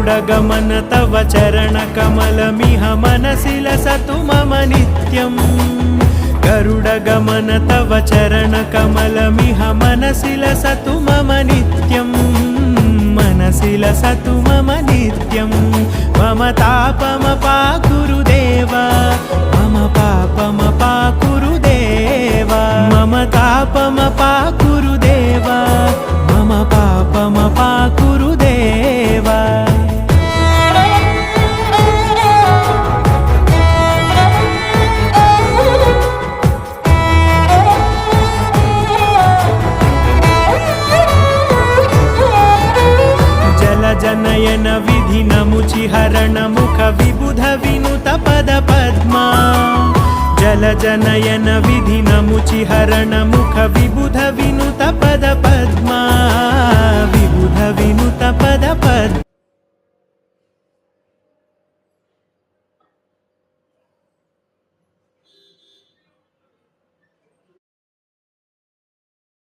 गरुडगमन तव चरणकमलमिह मनसि लसतु मम नित्यम् गरुडगमन तव चरणकमलमिह मनसि लसतु मम नित्यम् मनसि लसतु मम नित्यम् मम तापमपाकुरु देव मम पापमपाकुरु देव मम तापमपाकुरु देव मम पापमपाकुरु देव जनयन विधिनमुचिहरण मुख विबुध विनुत पद पद्मा जल जनयन विधिनमुचिहरण मुख विबुध विनुत पद पद्मा विबुध विनुत पद पद्मा